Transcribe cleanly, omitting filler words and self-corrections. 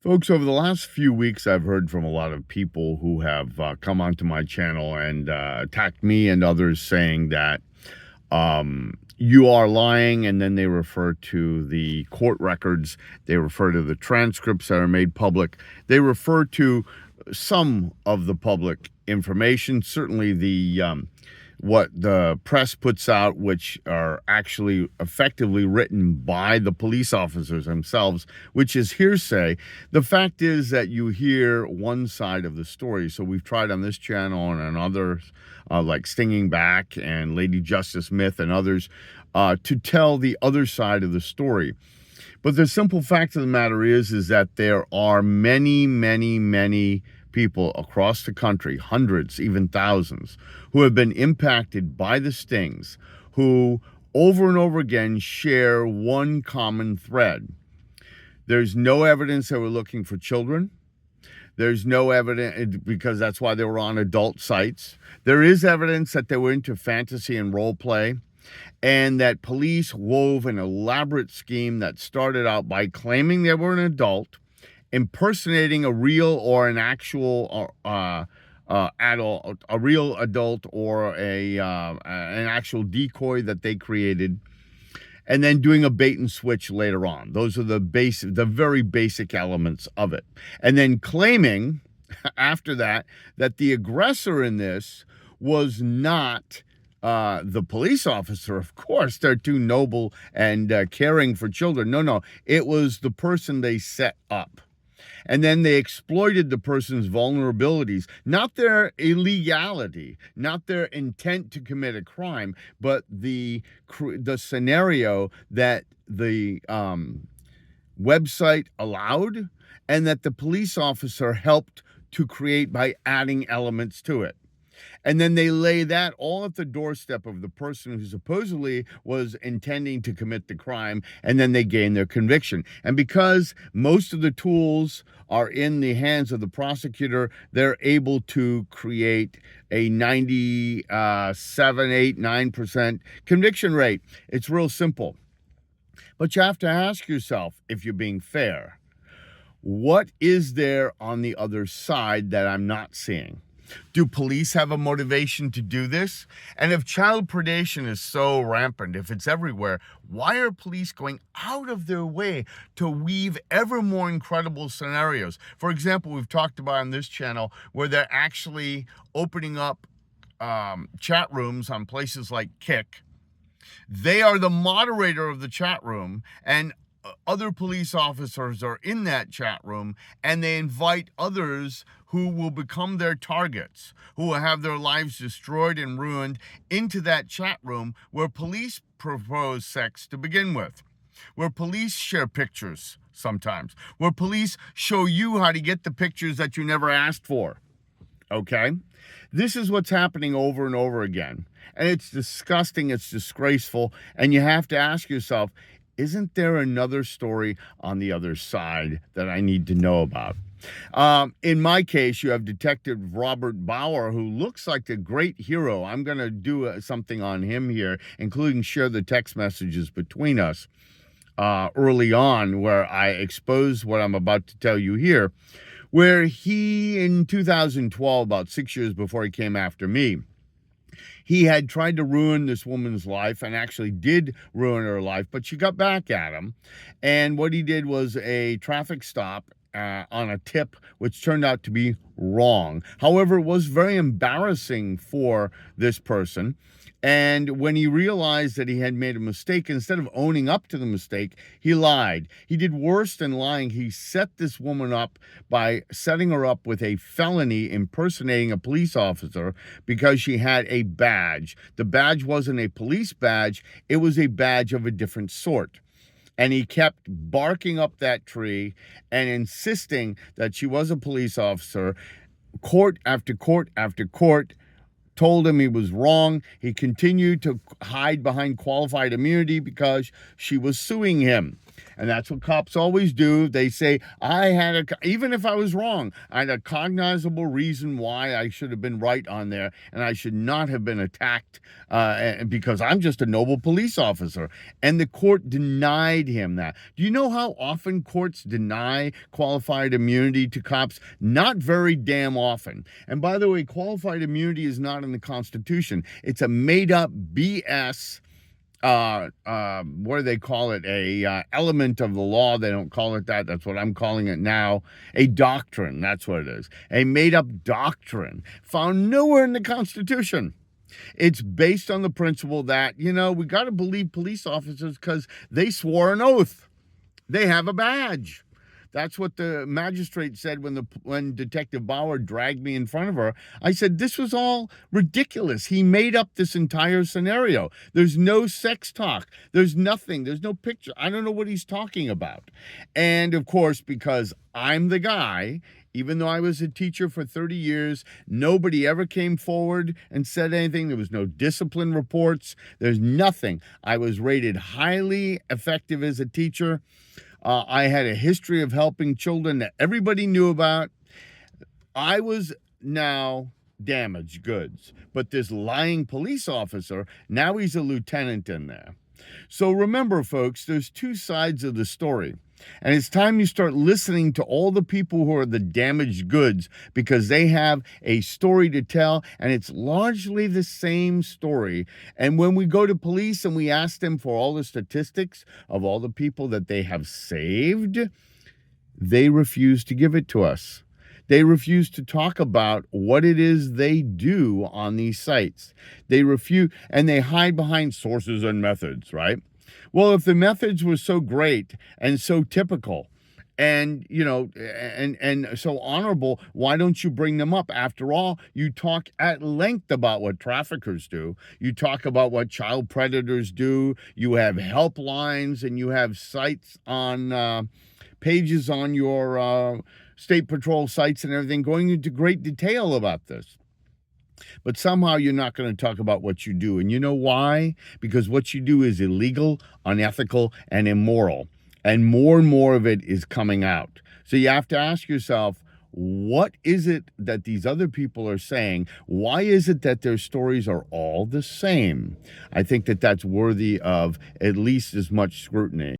Folks, over the last few weeks, I've heard from a lot of people who have come onto my channel and attacked me and others saying that you are lying, and then they refer to the court records, they refer to the transcripts that are made public, they refer to some of the public information, certainly the what the press puts out, which are actually effectively written by the police officers themselves, which is hearsay. The fact is that you hear one side of the story. So we've tried on this channel and on others, like Stinging Back and Lady Justice Myth and others, to tell the other side of the story. But the simple fact of the matter is that there are many people across the country, hundreds, even thousands, who have been impacted by the stings, who over and over again share one common thread. There's no evidence that we're looking for children. There's no evidence, because that's why they were on adult sites. There is evidence that they were into fantasy and role play, and that police wove an elaborate scheme that started out by claiming they were an adult, impersonating a real or an actual adult, a real adult, or an actual decoy that they created, and then doing a bait and switch later on. Those are the very basic elements of it. And then claiming after that the aggressor in this was not the police officer. Of course, they're too noble and caring for children. No, it was the person they set up. And then they exploited the person's vulnerabilities, not their illegality, not their intent to commit a crime, but the scenario that the website allowed and that the police officer helped to create by adding elements to it. And then they lay that all at the doorstep of the person who supposedly was intending to commit the crime, and then they gain their conviction. And because most of the tools are in the hands of the prosecutor, they're able to create a 97, 8, 9% conviction rate. It's real simple. But you have to ask yourself, if you're being fair, what is there on the other side that I'm not seeing? Do police have a motivation to do this? And if child predation is so rampant, if it's everywhere, why are police going out of their way to weave ever more incredible scenarios? For example, we've talked about on this channel where they're actually opening up chat rooms on places like Kick. They are the moderator of the chat room, and other police officers are in that chat room, and they invite others who will become their targets, who will have their lives destroyed and ruined, into that chat room where police propose sex to begin with, where police share pictures sometimes, where police show you how to get the pictures that you never asked for. Okay? This is what's happening over and over again. And it's disgusting, it's disgraceful, and you have to ask yourself, isn't there another story on the other side that I need to know about? In my case, you have Detective Robert Bauer, who looks like a great hero. I'm going to do something on him here, including share the text messages between us early on, where I expose what I'm about to tell you here, where he, in 2012, about 6 years before he came after me, he had tried to ruin this woman's life, and actually did ruin her life, but she got back at him. And what he did was a traffic stop on a tip, which turned out to be wrong. However, it was very embarrassing for this person. And when he realized that he had made a mistake, instead of owning up to the mistake, he lied. He did worse than lying. He set this woman up by setting her up with a felony impersonating a police officer because she had a badge. The badge wasn't a police badge. It was a badge of a different sort. And he kept barking up that tree and insisting that she was a police officer. Court after court after court told him he was wrong. He continued to hide behind qualified immunity because she was suing him. And that's what cops always do. They say, even if I was wrong, I had a cognizable reason why I should have been right on there, and I should not have been attacked because I'm just a noble police officer. And the court denied him that. Do you know how often courts deny qualified immunity to cops? Not very damn often. And by the way, qualified immunity is not in the Constitution. It's a made up BS, what do they call it? A element of the law. They don't call it that. That's what I'm calling it now. A doctrine. That's what it is. A made up doctrine found nowhere in the Constitution. It's based on the principle that, we got to believe police officers because they swore an oath. They have a badge. That's what the magistrate said when Detective Bauer dragged me in front of her. I said, this was all ridiculous. He made up this entire scenario. There's no sex talk. There's nothing. There's no picture. I don't know what he's talking about. And of course, because I'm the guy, even though I was a teacher for 30 years, nobody ever came forward and said anything. There was no discipline reports. There's nothing. I was rated highly effective as a teacher. I had a history of helping children that everybody knew about. I was now damaged goods. But this lying police officer, now he's a lieutenant in there. So remember, folks, there's two sides of the story. And it's time you start listening to all the people who are the damaged goods, because they have a story to tell, and it's largely the same story. And when we go to police and we ask them for all the statistics of all the people that they have saved, they refuse to give it to us. They refuse to talk about what it is they do on these sites. They refuse, and they hide behind sources and methods, right? Well, if the methods were so great and so typical and, and so honorable, why don't you bring them up? After all, you talk at length about what traffickers do. You talk about what child predators do. You have helplines, and you have sites on pages on your state patrol sites and everything going into great detail about this. But somehow you're not going to talk about what you do. And you know why? Because what you do is illegal, unethical, and immoral. And more of it is coming out. So you have to ask yourself, what is it that these other people are saying? Why is it that their stories are all the same? I think that that's worthy of at least as much scrutiny.